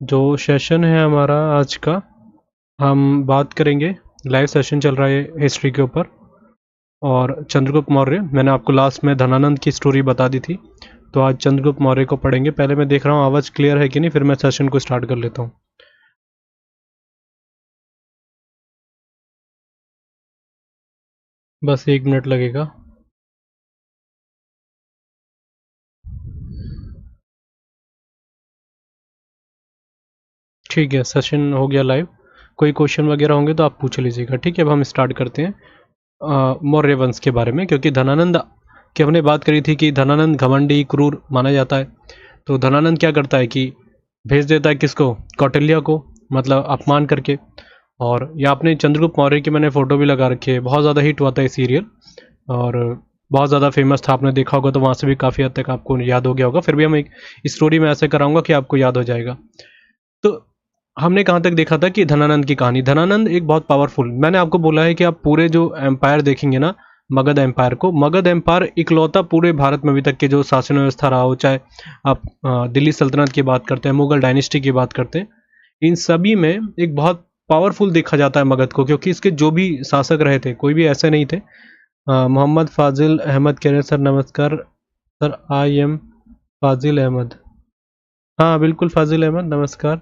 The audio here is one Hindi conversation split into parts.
जो सेशन है हमारा आज का, हम बात करेंगे, लाइव सेशन चल रहा है हिस्ट्री के ऊपर। और चंद्रगुप्त मौर्य, मैंने आपको लास्ट में धनानंद की स्टोरी बता दी थी, तो आज चंद्रगुप्त मौर्य को पढ़ेंगे। पहले मैं देख रहा हूँ आवाज़ क्लियर है कि नहीं, फिर मैं सेशन को स्टार्ट कर लेता हूँ। बस 1 मिनट लगेगा। ठीक है, सेशन हो गया लाइव। कोई क्वेश्चन वगैरह होंगे तो आप पूछ लीजिएगा। ठीक है, अब हम स्टार्ट करते हैं मौर्य वंश के बारे में, क्योंकि धनानंद की हमने बात करी थी कि धनानंद घमंडी क्रूर माना जाता है। तो धनानंद क्या करता है कि भेज देता है किसको, कौटिल्य को, मतलब अपमान करके। और ये आपने चंद्रगुप्त मौर्य की मैंने फ़ोटो भी लगा रखी है, बहुत ज़्यादा हिट हुआ था ये सीरियल और बहुत ज़्यादा फेमस था। आपने देखा होगा तो वहाँ से भी काफ़ी हद तक आपको याद हो गया होगा। फिर भी हम एक स्टोरी में ऐसे कराऊंगा कि आपको याद हो जाएगा। तो हमने कहाँ तक देखा था कि धनानंद की कहानी, धनानंद एक बहुत पावरफुल, मैंने आपको बोला है कि आप पूरे जो एम्पायर देखेंगे ना, मगध एम्पायर को, मगध एम्पायर इकलौता पूरे भारत में अभी तक के जो शासन व्यवस्था रहा हो, चाहे आप दिल्ली सल्तनत की बात करते हैं, मुगल डायनेस्टी की बात करते हैं, इन सभी में एक बहुत पावरफुल देखा जाता है मगध को, क्योंकि इसके जो भी शासक रहे थे कोई भी ऐसे नहीं थे। मोहम्मद फाजिल अहमद कह रहे हैं सर, नमस्कार सर, आई एम फाजिल अहमद। हाँ बिल्कुल फाजिल अहमद, नमस्कार।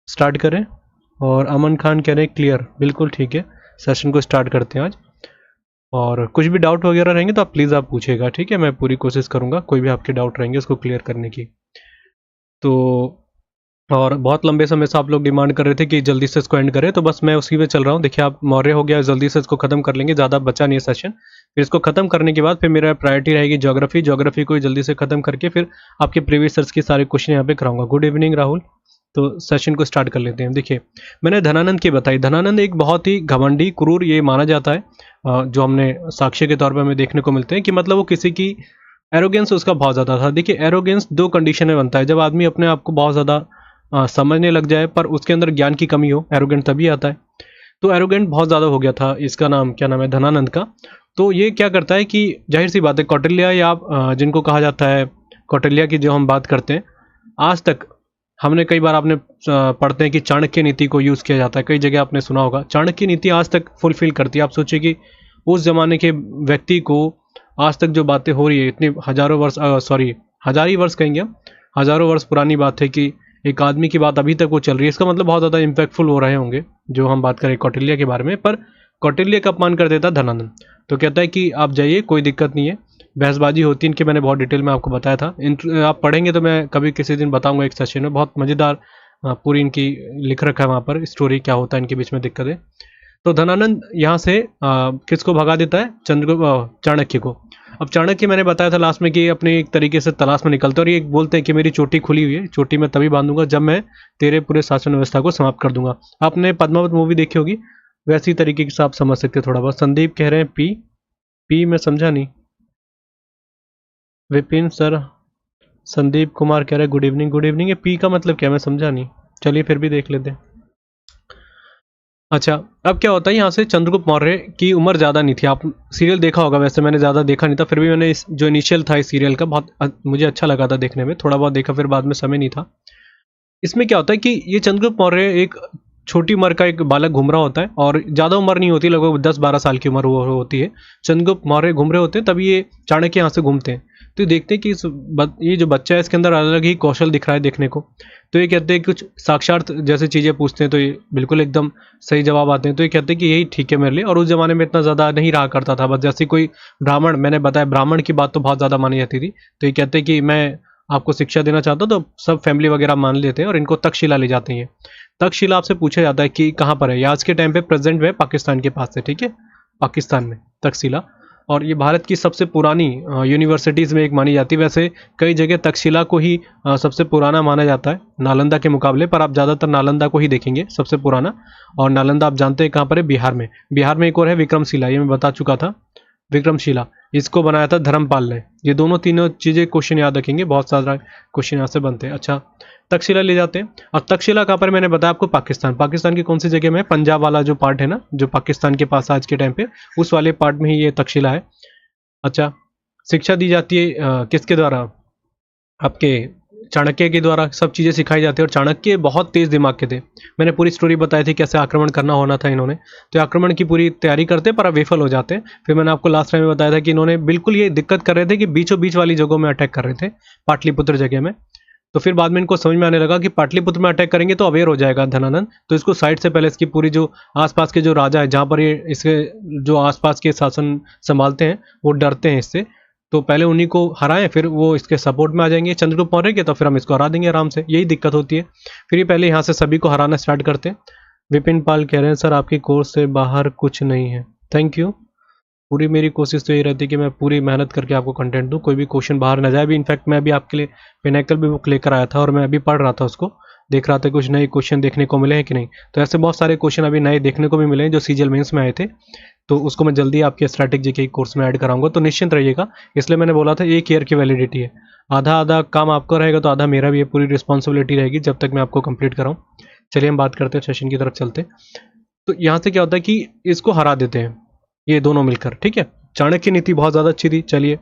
स्टार्ट करें। और अमन खान कह रहे हैं क्लियर, बिल्कुल ठीक है, सेशन को स्टार्ट करते हैं आज। और कुछ भी डाउट वगैरह रहेंगे तो आप प्लीज़ आप पूछेगा, ठीक है, मैं पूरी कोशिश करूँगा कोई भी आपके डाउट रहेंगे उसको क्लियर करने की। तो और बहुत लंबे समय से आप लोग डिमांड कर रहे थे कि जल्दी से इसको एंड करें, तो बस मैं उसी पे चल रहा हूँ। देखिए आप मौर्य हो गया, जल्दी से इसको खत्म कर लेंगे, ज़्यादा बचा नहीं है सेशन। फिर इसको खत्म करने के बाद फिर मेरा प्रायोरिटी रहेगी ज्योग्राफी, ज्योग्राफी को जल्दी से खत्म करके फिर आपके प्रीवियस सर्च के सारे क्वेश्चन यहाँ पे कराऊंगा। Good evening Rahul. तो सेशन को स्टार्ट कर लेते हैं। देखिए मैंने धनानंद की बताई, धनानंद एक बहुत ही घमंडी क्रूर ये माना जाता है, जो हमने साक्ष्य के तौर पर हमें देखने को मिलते हैं कि मतलब वो किसी की एरोगेंस उसका बहुत ज़्यादा था। देखिए एरोगेंस दो कंडीशन में बनता है, जब आदमी अपने आप को बहुत ज़्यादा समझने लग जाए पर उसके अंदर ज्ञान की कमी हो, एरोगेंट तभी आता है। तो एरोगेंट बहुत ज़्यादा हो गया था, इसका नाम क्या नाम है, धनानंद का। तो ये क्या करता है कि जाहिर सी बात है, कौटिल्य या जिनको कहा जाता है कौटिल्य की जो हम बात करते हैं, आज तक हमने कई बार आपने पढ़ते हैं कि चाणक्य नीति को यूज़ किया जाता है, कई जगह आपने सुना होगा। चाणक्य नीति आज तक फुलफिल करती है। आप सोचिए कि उस जमाने के व्यक्ति को आज तक जो बातें हो रही है, इतने हजारों वर्ष, सॉरी हजार ही वर्ष कहेंगे हम, हजारों वर्ष पुरानी बात है कि एक आदमी की बात अभी तक वो चल रही है, इसका मतलब बहुत ज़्यादा इम्पैक्टफुल हो रहे होंगे जो हम बात करें कौटिल्य के बारे में। पर कौटिल्य का अपमान कर देता धनानंद, तो कहता है कि आप जाइए, कोई दिक्कत नहीं है, बहसबाजी होती है इनकी, मैंने बहुत डिटेल में आपको बताया था। आप पढ़ेंगे तो मैं कभी किसी दिन बताऊंगा एक सेशन में, बहुत मज़ेदार पूरी इनकी लिख रखा है वहाँ पर स्टोरी, क्या होता है इनके बीच में दिक्कतें। तो धनानंद यहाँ से किसको भगा देता है, चाणक्य को। अब चाणक्य मैंने बताया था लास्ट में कि अपने एक तरीके से तलाश में निकलते हैं और ये बोलते हैं कि मेरी चोटी खुली हुई है, चोटी मैं तभी बांधूंगा जब मैं तेरे पूरे शासन व्यवस्था को समाप्त कर दूंगा। आपने पद्मावत मूवी देखी होगी, वैसी तरीके से आप समझ सकते हैं थोड़ा बहुत। संदीप कह रहे हैं पी, पी मैं समझा नहीं। विपिन सर, संदीप कुमार कह रहे हैं गुड इवनिंग, गुड इवनिंग, ये पी का मतलब क्या, मैं समझा नहीं। चलिए फिर भी देख लेते हैं। अच्छा, अब क्या होता है, यहाँ से चंद्रगुप्त मौर्य की उम्र ज़्यादा नहीं थी। आप सीरियल देखा होगा, वैसे मैंने ज़्यादा देखा नहीं था, फिर भी मैंने इस जो इनिशियल था इस सीरियल का बहुत मुझे अच्छा लगा था देखने में, थोड़ा बहुत देखा, फिर बाद में समय नहीं था। इसमें क्या होता है कि ये चंद्रगुप्त मौर्य एक छोटी उम्र का एक बालक घूम रहा होता है, और ज़्यादा उम्र नहीं होती, लगभग 10-12 साल की उम्र वो होती है। चंद्रगुप्त मौर्य घूम रहे होते हैं, तभी ये चाणक्य यहाँ से घूमते हैं। तो देखते हैं कि ये जो बच्चा है इसके अंदर अलग ही कौशल दिख रहा है देखने को। तो ये कहते हैं कुछ साक्षात जैसे चीज़ें पूछते हैं, तो ये बिल्कुल एकदम सही जवाब आते हैं। तो ये कहते हैं कि यही ठीक है मेरे लिए, और उस ज़माने में इतना ज़्यादा नहीं रहा करता था, बस जैसे कोई ब्राह्मण, मैंने बताया ब्राह्मण की बात तो बहुत ज़्यादा मानी जाती थी। तो ये कहते हैं कि मैं आपको शिक्षा देना चाहता हूँ, तो सब फैमिली वगैरह मान लेते हैं और इनको तक्षशिला ले जाते हैं। तक्षशिला आपसे पूछा जाता है कि कहाँ पर है, ये आज के टाइम पे प्रेजेंट में पाकिस्तान के पास है, ठीक है, पाकिस्तान में तक्षशिला। और ये भारत की सबसे पुरानी यूनिवर्सिटीज़ में एक मानी जाती है। वैसे कई जगह तक्षशिला को ही सबसे पुराना माना जाता है नालंदा के मुकाबले, पर आप ज़्यादातर नालंदा को ही देखेंगे सबसे पुराना। और नालंदा आप जानते हैं कहाँ पर है, बिहार में। बिहार में एक और है विक्रमशिला, ये मैं बता चुका था, विक्रमशिला, इसको बनाया था धर्मपाल ने। ये दोनों तीनों चीज़ें क्वेश्चन याद रखेंगे, बहुत सारा क्वेश्चन यहाँ से बनते हैं। अच्छा, तक्षशिला ले जाते हैं। और तक्षशिला कहाँ पर, मैंने बताया आपको पाकिस्तान, पाकिस्तान की कौन सी जगह में, पंजाब वाला जो पार्ट है ना, जो पाकिस्तान के पास आज के टाइम पे, उस वाले पार्ट में ही ये तक्षशिला है। अच्छा, शिक्षा दी जाती है किसके द्वारा, आपके चाणक्य के द्वारा सब चीज़ें सिखाई जाती है, और चाणक्य बहुत तेज़ दिमाग के थे। मैंने पूरी स्टोरी बताई थी कैसे आक्रमण करना होना था इन्होंने, तो आक्रमण की पूरी तैयारी करते पर विफल हो जाते। फिर मैंने आपको लास्ट टाइम में बताया था कि इन्होंने बिल्कुल ये दिक्कत कर रहे थे कि बीचों बीच वाली जगहों में अटैक कर रहे थे, पाटलिपुत्र जगह में। तो फिर बाद में इनको समझ में आने लगा कि पाटलिपुत्र में अटैक करेंगे तो अवेयर हो जाएगा धनानंद, तो इसको साइड से पहले इसकी पूरी जो आसपास के जो राजा है, जहाँ पर ये इसके जो आसपास के शासन संभालते हैं, वो डरते हैं इससे, तो पहले उन्हीं को हराएं, फिर वो इसके सपोर्ट में आ जाएंगे चंद्रगुप्त मौर्य के, तो फिर हम इसको हरा देंगे आराम से। यही दिक्कत होती है। फिर ये पहले यहाँ से सभी को हराना स्टार्ट करते हैं। विपिन पाल कह रहे हैं सर आपकी कोर्स से बाहर कुछ नहीं है। Thank you. पूरी मेरी कोशिश तो ये रहती है कि मैं पूरी मेहनत करके आपको कंटेंट दूं, कोई भी क्वेश्चन बाहर ना जाए भी। इनफैक्ट मैं अभी आपके लिए पिनैकल भी बुक लेकर आया था, और मैं अभी पढ़ रहा था उसको, देख रहा था कुछ नए क्वेश्चन देखने को मिले हैं कि नहीं। तो ऐसे बहुत सारे क्वेश्चन अभी नए देखने को भी मिले हैं जो सीजीएल मेंस में आए थे, तो उसको मैं जल्दी आपके स्ट्रैटेजी के कोर्स में ऐड कराऊंगा, तो निश्चिंत रहिएगा। इसलिए मैंने बोला था 1 ईयर की वैलिडिटी है, आधा आधा काम आपका रहेगा तो आधा मेरा भी है, पूरी रिस्पॉन्सिबिलिटी रहेगी जब तक मैं आपको कंप्लीट कराऊँ। चलिए हम बात करते हैं, सेशन की तरफ चलते। तो यहाँ से क्या होता है कि इसको हरा देते हैं ये दोनों मिलकर, ठीक है। चाणक्य नीति बहुत ज़्यादा अच्छी थी। चलिए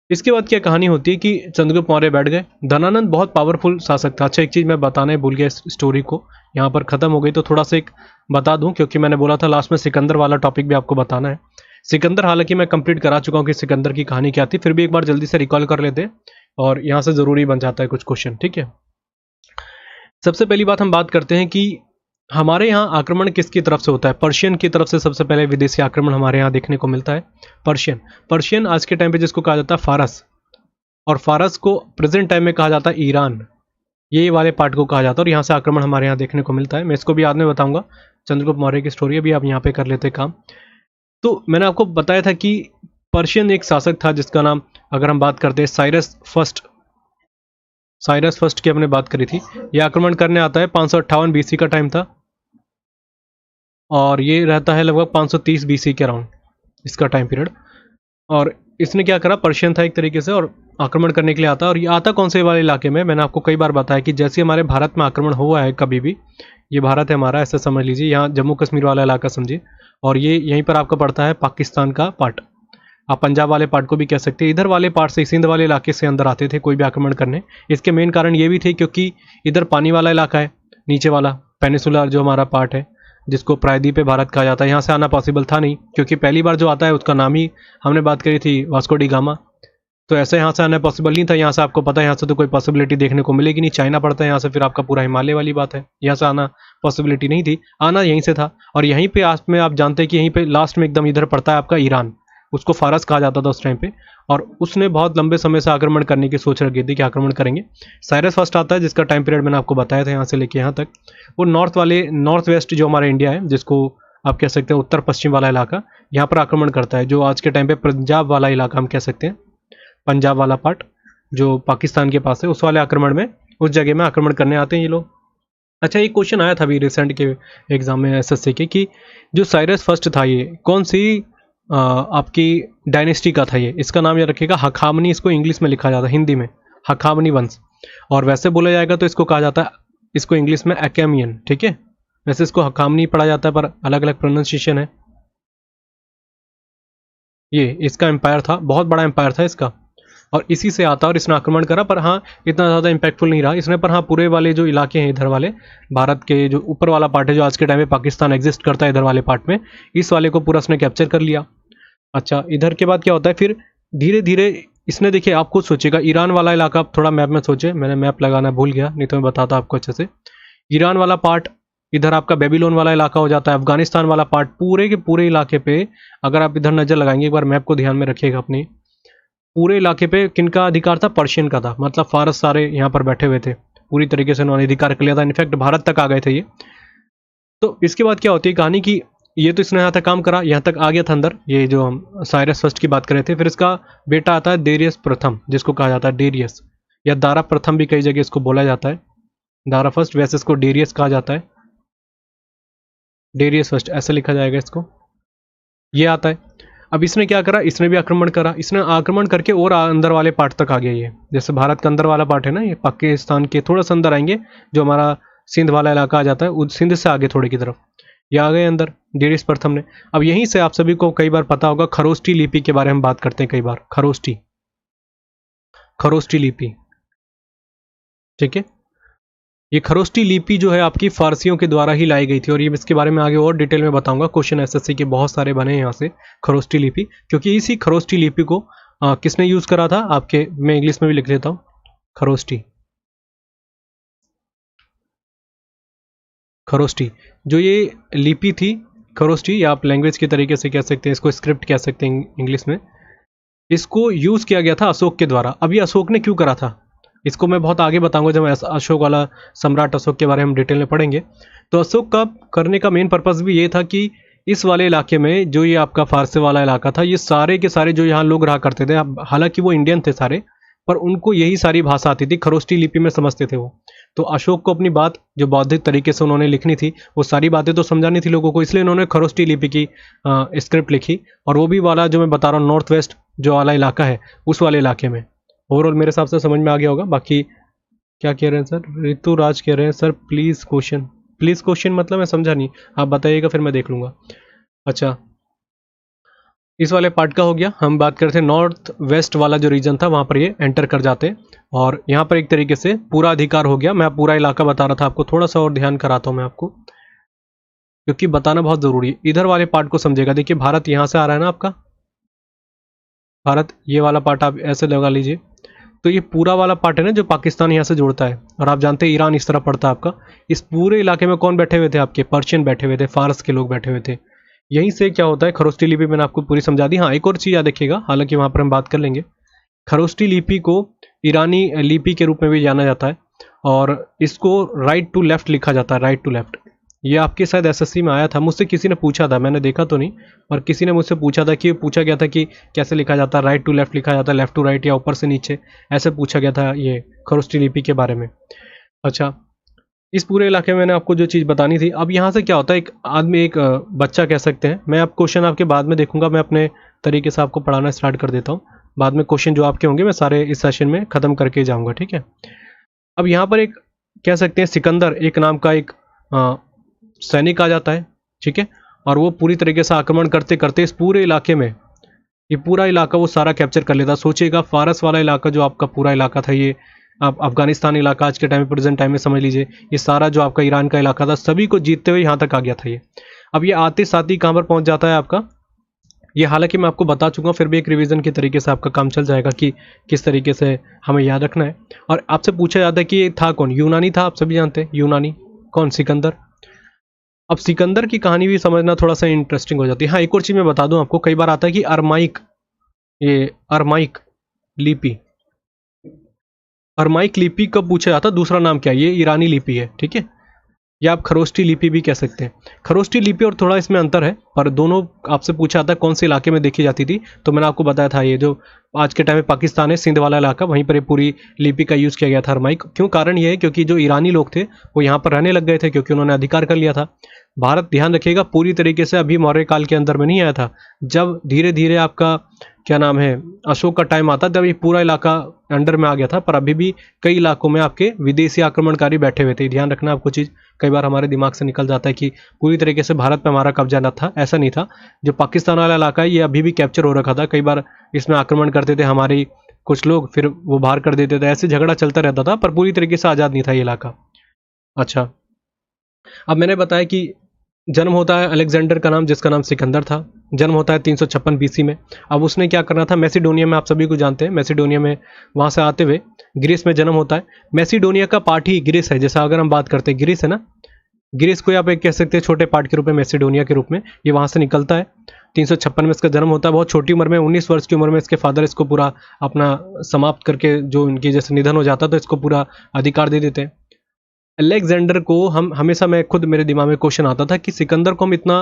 इसके बाद क्या कहानी होती है कि चंद्रगुप्त मौर्य बैठ गए। धनानंद बहुत पावरफुल शासक था। अच्छा, एक चीज़ मैं बताने भूल गया, इस स्टोरी को यहाँ पर ख़त्म हो गई तो थोड़ा सा एक बता दूं, क्योंकि मैंने बोला था लास्ट में सिकंदर वाला टॉपिक भी आपको बताना है। सिकंदर हालांकि मैं कंप्लीट करा चुका हूँ कि सिकंदर की कहानी क्या थी, फिर भी एक बार जल्दी से रिकॉल कर लेते हैं, और यहाँ से ज़रूरी बन जाता है कुछ क्वेश्चन, ठीक है। सबसे पहली बात हम बात करते हैं कि हमारे यहाँ आक्रमण किसकी तरफ से होता है। पर्शियन की तरफ से सबसे पहले विदेशी आक्रमण हमारे यहाँ देखने को मिलता है। पर्शियन आज के टाइम पे जिसको कहा जाता है फारस, और फारस को प्रेजेंट टाइम में कहा जाता है ईरान, ये वाले पार्ट को कहा जाता है, और यहाँ से आक्रमण हमारे यहाँ देखने को मिलता है। मैं इसको भी बाद में बताऊंगा, चंद्रगुप्त मौर्य की स्टोरी अभी आप यहाँ पे कर लेते काम। तो मैंने आपको बताया था कि पर्शियन एक शासक था जिसका नाम, अगर हम बात करते हैं साइरस फर्स्ट की हमने बात करी थी। यह आक्रमण करने आता है 558 बीसी का टाइम था, और ये रहता है लगभग 530 बीसी के अराउंड इसका टाइम पीरियड। और इसने क्या करा, पर्शियन था एक तरीके से, और आक्रमण करने के लिए आता। और ये आता कौन से वाले इलाके में, मैंने आपको कई बार बताया कि जैसे हमारे भारत में आक्रमण हुआ है कभी भी, ये भारत है हमारा ऐसा समझ लीजिए, यहाँ जम्मू कश्मीर वाला इलाका समझिए, और ये यहीं पर आपका पड़ता है पाकिस्तान का पार्ट, आप पंजाब वाले पार्ट को भी कह सकते हैं। इधर वाले पार्ट से, सिंध वाले इलाके से अंदर आते थे कोई भी आक्रमण करने। इसके मेन कारण ये भी थे क्योंकि इधर पानी वाला इलाका है, नीचे वाला पेनिसुलर जो हमारा पार्ट है, जिसको प्रायद्वीपीय भारत कहा जाता है, यहाँ से आना पॉसिबल था नहीं, क्योंकि पहली बार जो आता है उसका नाम ही हमने बात करी थी वास्को डी गामा, तो ऐसे यहाँ से आना पॉसिबल नहीं था। यहाँ से आपको पता है यहाँ से तो कोई पॉसिबिलिटी देखने को मिलेगी नहीं, चाइना पड़ता है यहाँ से, फिर आपका पूरा हिमालय वाली बात है, यहाँ से आना पॉसिबिलिटी नहीं थी, आना यहीं से था। और यहीं पे आप में आप जानते हैं कि यहीं पे लास्ट में एकदम इधर पड़ता है आपका ईरान, उसको फारस कहा जाता था उस टाइम पे, और उसने बहुत लंबे समय से आक्रमण करने की सोच रखी थी कि आक्रमण करेंगे। साइरस फर्स्ट आता है जिसका टाइम पीरियड मैंने आपको बताया था यहाँ से लेके यहाँ तक। वो नॉर्थ वेस्ट जो हमारा इंडिया है, जिसको आप कह सकते हैं उत्तर पश्चिम वाला इलाका, यहाँ पर आक्रमण करता है, जो आज के टाइम पे पंजाब वाला इलाका हम कह सकते हैं, पंजाब वाला पार्ट जो पाकिस्तान के पास है, उस वाले आक्रमण में, उस जगह में आक्रमण करने आते हैं ये लोग। अच्छा, एक क्वेश्चन आया था अभी रिसेंट के एग्जाम में एसएससी के, कि जो साइरस फर्स्ट था ये कौन सी आपकी डायनेस्टी का था ये, इसका नाम याद रखिएगा हखामनी, इसको इंग्लिश में लिखा जाता है हिंदी में हखामनी वंश, और वैसे बोला जाएगा तो इसको कहा जाता है, इसको इंग्लिश में अकेमियन, ठीक है। वैसे इसको हखामनी पढ़ा जाता है पर अलग अलग प्रोनाउंसिएशन है। ये इसका एम्पायर था, बहुत बड़ा एम्पायर था इसका, और इसी से आता, और इसने आक्रमण करा, पर हाँ इतना ज़्यादा इम्पैक्टफुल नहीं रहा इसने, पर हाँ पूरे वाले जो इलाके हैं इधर वाले भारत के जो ऊपर वाला पार्ट है, जो आज के टाइम में पाकिस्तान एग्जिस्ट करता है इधर वाले पार्ट में, इस वाले को पूरा इसने कैप्चर कर लिया। अच्छा, इधर के बाद क्या होता है, फिर धीरे धीरे इसने, देखिए आप खुद सोचिएगा, ईरान वाला इलाका, आप थोड़ा मैप में सोचे, मैंने मैप लगाना भूल गया, नहीं तो मैं बताता आपको अच्छे से। ईरान वाला पार्ट, इधर आपका बेबीलोन वाला इलाका हो जाता है, अफगानिस्तान वाला पार्ट, पूरे के पूरे इलाके पे अगर आप इधर नज़र लगाएंगे, एक बार मैप को ध्यान में रखिएगा अपनी, पूरे इलाके पे किनका अधिकार था, पर्शियन का था, मतलब फारस सारे यहाँ पर बैठे हुए थे, पूरी तरीके से उन्होंने अधिकार कर लिया था, इनफैक्ट भारत तक आ गए थे ये। तो इसके बाद क्या होती है कहानी की, ये तो इसने यहाँ तक काम करा, यहाँ तक आ गया था अंदर, ये जो हम साइरस फर्स्ट की बात कर रहे थे। फिर इसका बेटा आता है डेरियस प्रथम, जिसको कहा जाता है डेरियस, या दारा प्रथम भी कई जगह इसको बोला जाता है, दारा फर्स्ट, वैसे इसको डेरियस कहा जाता है, डेरियस फर्स्ट ऐसे लिखा जाएगा इसको। ये आता है। अब इसने क्या करा, इसने भी आक्रमण करा, इसने आक्रमण करके और अंदर वाले पार्ट तक आ गया ये, जैसे भारत का अंदर वाला पार्ट है ना, ये पाकिस्तान के थोड़ा सा अंदर आएंगे, जो हमारा सिंध वाला इलाका आ जाता है, उस सिंध से आगे थोड़े की तरफ ये आ गए अंदर डेरियस प्रथम ने। अब यहीं से आप सभी को कई बार पता होगा खरोष्टी लिपि के बारे में बात करते हैं कई बार, खरोष्टी लिपि, ठीक है। ये खरोष्टी लिपि जो है आपकी फारसियों के द्वारा ही लाई गई थी, और ये इसके बारे में आगे और डिटेल में बताऊंगा। क्वेश्चन एसएससी के बहुत सारे बने हैं यहाँ से खरोष्टी लिपि, क्योंकि इसी खरोष्टी लिपि को किसने यूज करा था आपके, मैं इंग्लिश में भी लिख लेता हूँ, खरोष्टी। खरोष्टी जो ये लिपि थी, खरोष्टी, या आप लैंग्वेज के तरीके से कह सकते हैं, इसको स्क्रिप्ट कह सकते हैं इंग्लिश में, इसको यूज किया गया था अशोक के द्वारा। अब ये अशोक ने क्यों करा था, इसको मैं बहुत आगे बताऊंगा जब अशोक वाला, सम्राट अशोक के बारे में हम डिटेल में पढ़ेंगे। तो अशोक का करने का मेन पर्पस भी ये था कि इस वाले इलाके में जो ये आपका फारसी वाला इलाका था, ये सारे के सारे जो यहाँ लोग रहा करते थे, हालांकि वो इंडियन थे सारे, पर उनको यही सारी भाषा आती थी, खरोष्टी लिपि में समझते थे वो। तो अशोक को अपनी बात जो बौद्धिक तरीके से उन्होंने लिखनी थी, वो सारी बातें तो समझानी थी लोगों को, इसलिए उन्होंने खरोष्टी लिपि की स्क्रिप्ट लिखी। और वो भी वाला जो मैं बता रहा हूँ नॉर्थ वेस्ट जो वाला इलाका है, उस वाले इलाके में। ओवरऑल मेरे हिसाब से समझ में आ गया होगा। बाकी क्या कह रहे हैं सर, ऋतुराज कह रहे हैं sir please question. Please question मतलब मैं समझा नहीं, आप बताइएगा फिर मैं देख लूँगा। अच्छा, इस वाले पार्ट का हो गया। हम बात करते हैं नॉर्थ वेस्ट वाला जो रीजन था, वहाँ पर ये एंटर कर जाते हैं, और यहाँ पर एक तरीके से पूरा अधिकार हो गया। मैं पूरा इलाका बता रहा था आपको, थोड़ा सा और ध्यान कराता हूँ मैं आपको, क्योंकि बताना बहुत ज़रूरी है। इधर वाले पार्ट को समझेगा। देखिए भारत यहाँ से आ रहा है ना आपका, भारत, ये वाला पार्ट आप ऐसे लगा लीजिए। तो ये पूरा वाला पार्ट है ना जो पाकिस्तान यहाँ से जोड़ता है, और आप जानते हैं ईरान इस तरह पड़ता है आपका। इस पूरे इलाके में कौन बैठे हुए थे आपके, पर्शियन बैठे हुए थे, फारस के लोग बैठे हुए थे। यहीं से क्या होता है, खरोष्टी लिपि मैंने आपको पूरी समझा दी। हाँ, एक और चीज़ याद रखिएगा, हालांकि वहाँ पर हम बात कर लेंगे। खरोष्टी लिपि को ईरानी लिपि के रूप में भी जाना जाता है, और इसको राइट टू लेफ्ट लिखा जाता है, राइट टू लेफ्ट। ये आपके शायद एसएससी में आया था, मुझसे किसी ने पूछा था, मैंने देखा तो नहीं, और किसी ने मुझसे पूछा था कि पूछा गया था कि कैसे लिखा जाता है, राइट टू लेफ्ट लिखा जाता है, लेफ्ट टू राइट, या ऊपर से नीचे, ऐसे पूछा गया था ये खरोष्टी लिपि के बारे में। अच्छा, इस पूरे इलाके में मैंने आपको जो चीज़ बतानी थी। अब यहाँ से क्या होता है, एक आदमी, एक बच्चा कह सकते हैं, मैं आप क्वेश्चन आपके बाद में देखूंगा, मैं अपने तरीके से आपको पढ़ाना स्टार्ट कर देता हूँ। बाद में क्वेश्चन जो आपके होंगे मैं सारे इस सेशन में ख़त्म करके जाऊँगा, ठीक है। अब यहाँ पर एक कह सकते हैं सिकंदर एक नाम का एक सैनिक आ जाता है, ठीक है, और वो पूरी तरीके से आक्रमण करते करते इस पूरे इलाके में, ये पूरा इलाका वो सारा कैप्चर कर लेता। सोचिएगा फारस वाला इलाका जो आपका पूरा इलाका था, ये आप अफगानिस्तान इलाका आज के टाइम में, प्रेजेंट टाइम में समझ लीजिए, ये सारा जो आपका ईरान का इलाका था, सभी को जीतते हुए यहाँ तक आ गया था ये। अब ये आते साथ ही कहाँ पर पहुँच जाता है आपका, ये हालांकि मैं आपको बता चुका हूँ, फिर भी एक रिवीजन के तरीके से आपका काम चल जाएगा कि किस तरीके से हमें याद रखना है। और आपसे पूछा जाता है कि ये था कौन, यूनानी था, आप सभी जानते हैं यूनानी कौन, सिकंदर। अब सिकंदर की कहानी भी समझना थोड़ा सा इंटरेस्टिंग हो जाती है। हाँ, एक और चीज़ मैं बता दूं आपको, कई बार आता है कि अरमाइक, ये अरमाइक लिपि, अरमाइक लिपि कब पूछा जाता है, दूसरा नाम क्या है, ये ईरानी लिपि है, ठीक है, या आप खरोष्टी लिपि भी कह सकते हैं। खरोष्टी लिपि और थोड़ा इसमें अंतर है, पर दोनों आपसे पूछा जाता है कौन से इलाके में देखी जाती थी, तो मैंने आपको बताया था ये जो आज के टाइम में पाकिस्तान है, सिंध वाला इलाका, वहीं पर ये पूरी लिपि का यूज़ किया गया था अरमाइक। क्यों, कारण ये है क्योंकि जो ईरानी लोग थे वो यहाँ पर रहने लग गए थे, क्योंकि उन्होंने अधिकार कर लिया था। भारत, ध्यान रखिएगा, पूरी तरीके से अभी मौर्य काल के अंदर में नहीं आया था। जब धीरे धीरे आपका क्या नाम है, अशोक का टाइम आता, तब ये पूरा इलाका अंडर में आ गया था, पर अभी भी कई इलाकों में आपके विदेशी आक्रमणकारी बैठे हुए थे। ध्यान रखना आपको चीज़, कई बार हमारे दिमाग से निकल जाता है कि पूरी तरीके से भारत पे हमारा कब्जा न था, ऐसा नहीं था। जो पाकिस्तान वाला इलाका है ये अभी भी कैप्चर हो रखा था, कई बार इसमें आक्रमण करते थे हमारी कुछ लोग, फिर वो बाहर कर देते थे, ऐसे झगड़ा चलता रहता था, पर पूरी तरीके से आज़ाद नहीं था ये इलाका। अच्छा, अब मैंने बताया कि जन्म होता है अलेक्जेंडर का नाम, जिसका नाम सिकंदर था, जन्म होता है 356 बीसी में। अब उसने क्या करना था, मैसिडोनिया में, आप सभी को जानते हैं मैसिडोनिया में, वहाँ से आते हुए ग्रीस में जन्म होता है। मैसिडोनिया का पार्ट ही ग्रीस है, जैसा अगर हम बात करते हैं ग्रीस है ना, ग्रीस को आप एक कह सकते हैं छोटे पार्ट के रूप में, मैसिडोनिया के रूप में ये वहाँ से निकलता है। 356 में इसका जन्म होता है, बहुत छोटी उम्र में, 19 वर्ष की उम्र में इसके फादर इसको पूरा अपना समाप्त करके, जो इनकी जैसे निधन हो जाता तो इसको पूरा अधिकार दे देते हैं। अलेक्जेंडर को हम हमेशा, मैं खुद मेरे दिमाग में क्वेश्चन आता था कि सिकंदर को हम इतना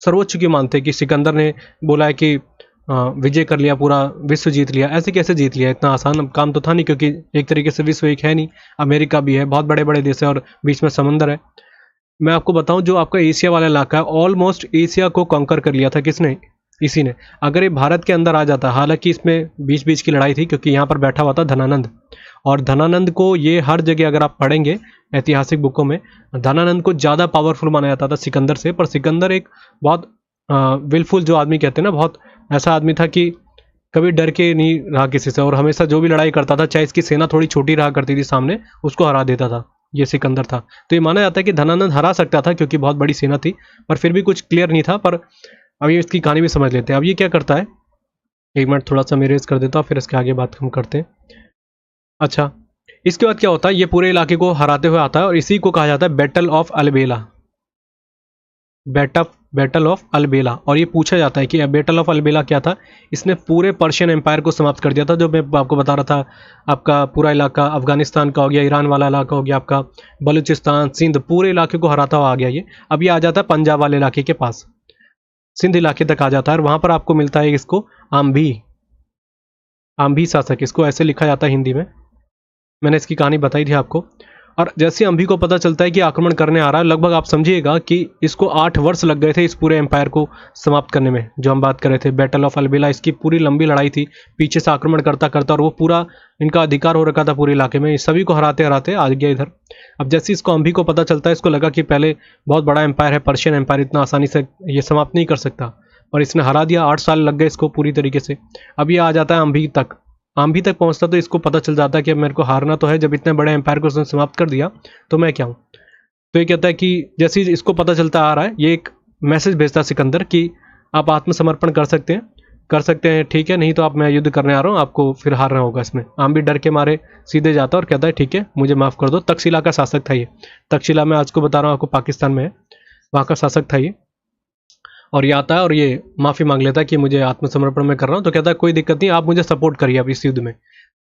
सर्वोच्च क्यों मानते हैं, कि सिकंदर ने बोला है कि विजय कर लिया, पूरा विश्व जीत लिया, ऐसे कैसे जीत लिया, इतना आसान काम तो था नहीं, क्योंकि एक तरीके से विश्व एक है नहीं, अमेरिका भी है, बहुत बड़े बड़े देश है, और बीच में समंदर है। मैं आपको बताऊं, जो आपका एशिया वाला इलाका है, ऑलमोस्ट एशिया को कॉन्कर कर लिया था किसने, इसी ने। अगर ये भारत के अंदर आ जाता, हालांकि इसमें बीच बीच की लड़ाई थी, क्योंकि यहाँ पर बैठा हुआ था धनानंद, और धनानंद को ये हर जगह अगर आप पढ़ेंगे ऐतिहासिक बुकों में, धनानंद को ज़्यादा पावरफुल माना जाता था सिकंदर से। पर सिकंदर एक बहुत विलफुल जो आदमी कहते हैं ना, बहुत ऐसा आदमी था कि कभी डर के नहीं रहा किसी से, और हमेशा जो भी लड़ाई करता था, चाहे इसकी सेना थोड़ी छोटी रहा करती थी सामने, उसको हरा देता था। ये सिकंदर था। तो ये माना जाता है कि धनानंद हरा सकता था क्योंकि बहुत बड़ी सेना थी, पर फिर भी कुछ क्लियर नहीं था। पर अभी इसकी कहानी भी समझ लेते हैं। अब ये क्या करता है, एक मिनट थोड़ा सा मैं इरेज कर देता हूँ, फिर इसके आगे बात हम करते हैं। अच्छा, इसके बाद क्या होता है, ये पूरे इलाके को हराते हुए आता है और इसी को कहा जाता है battle of Albela. Battle of Albela. और ये पूछा जाता है कि बैटल ऑफ अलबेला क्या था। इसने पूरे पर्शियन एम्पायर को समाप्त कर दिया था, जो मैं आपको बता रहा था। आपका पूरा इलाका अफगानिस्तान का हो गया, ईरान वाला इलाका हो गया, आपका बलूचिस्तान, सिंध, पूरे इलाके को हराता हुआ आ गया ये। अब ये आ जाता है पंजाब वाले इलाके के पास, सिंध इलाके तक आ जाता है, और वहां पर आपको मिलता है इसको आम्भी। आम्भी शासक, इसको ऐसे लिखा जाता है हिंदी में। मैंने इसकी कहानी बताई थी आपको। और जैसे अम्भी को पता चलता है कि आक्रमण करने आ रहा है, लगभग आप समझिएगा कि इसको 8 वर्ष लग गए थे इस पूरे एम्पायर को समाप्त करने में। जो हम बात कर रहे थे बैटल ऑफ अलबेला, इसकी पूरी लंबी लड़ाई थी, पीछे से आक्रमण करता करता, और वो पूरा इनका अधिकार हो रखा था पूरे इलाके में, इस सभी को हराते हराते आ गया इधर। अब जैसे इसको अम्भी को पता चलता है, इसको लगा कि पहले बहुत बड़ा एम्पायर है पर्शियन एम्पायर, इतना आसानी से ये समाप्त नहीं कर सकता, और इसने हरा दिया। 8 साल लग गए इसको पूरी तरीके से। अब ये आ जाता है अम्भी तक। आम्भी तक पहुंचता तो इसको पता चल जाता है कि अब मेरे को हारना तो है, जब इतने बड़े एम्पायर को उसने समाप्त कर दिया तो मैं क्या हूँ। तो ये कहता है कि जैसे ही इसको पता चलता आ रहा है, ये एक मैसेज भेजता है सिकंदर कि आप आत्मसमर्पण कर सकते हैं, ठीक है, नहीं तो आप, मैं युद्ध करने आ रहा हूँ, आपको फिर हारना होगा इसमें। आम्भी डर के मारे सीधे जाता है और कहता है ठीक है, मुझे माफ़ कर दो। तक्षशिला का शासक था ये। तक्षशिला में आज को बता रहा हूँ आपको, पाकिस्तान में है, वहाँ का शासक था ये। और ये आता है और ये माफ़ी मांग लेता है कि मुझे आत्मसमर्पण में कर रहा हूँ। तो कहता है कोई दिक्कत नहीं, आप मुझे सपोर्ट करिए अब इस युद्ध में।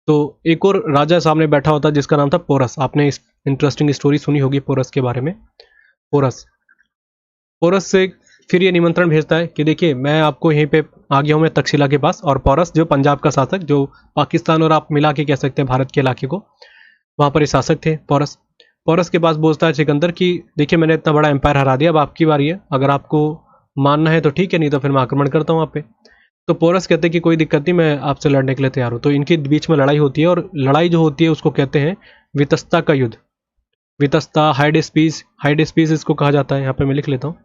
तो एक और राजा सामने बैठा होता है जिसका नाम था पोरस। आपने इस इंटरेस्टिंग स्टोरी सुनी होगी पोरस के बारे में। पोरस पोरस से फिर ये निमंत्रण भेजता है कि देखिए मैं आपको यहीं पे आ गया हूँ, मैं तक्षशिला के पास। और पोरस जो पंजाब का शासक, जो पाकिस्तान और आप मिला के कह सकते हैं भारत के इलाके को, वहाँ पर ये शासक थे पोरस। पोरस के पास बोलता है सिकंदर कि देखिए मैंने इतना बड़ा एम्पायर हरा दिया, अब आपकी बारी है, अगर आपको मानना है तो ठीक है, नहीं तो फिर मैं आक्रमण करता हूँ आप पे। तो पोरस कहते हैं कि कोई दिक्कत नहीं, मैं आपसे लड़ने के लिए तैयार हूँ। तो इनके बीच में लड़ाई होती है, और लड़ाई जो होती है उसको कहते हैं वितस्ता का युद्ध। वितस्ता, हाइडेस्पीस, हाइडेस्पीस इसको कहा जाता है। यहाँ पे मैं लिख लेता हूँ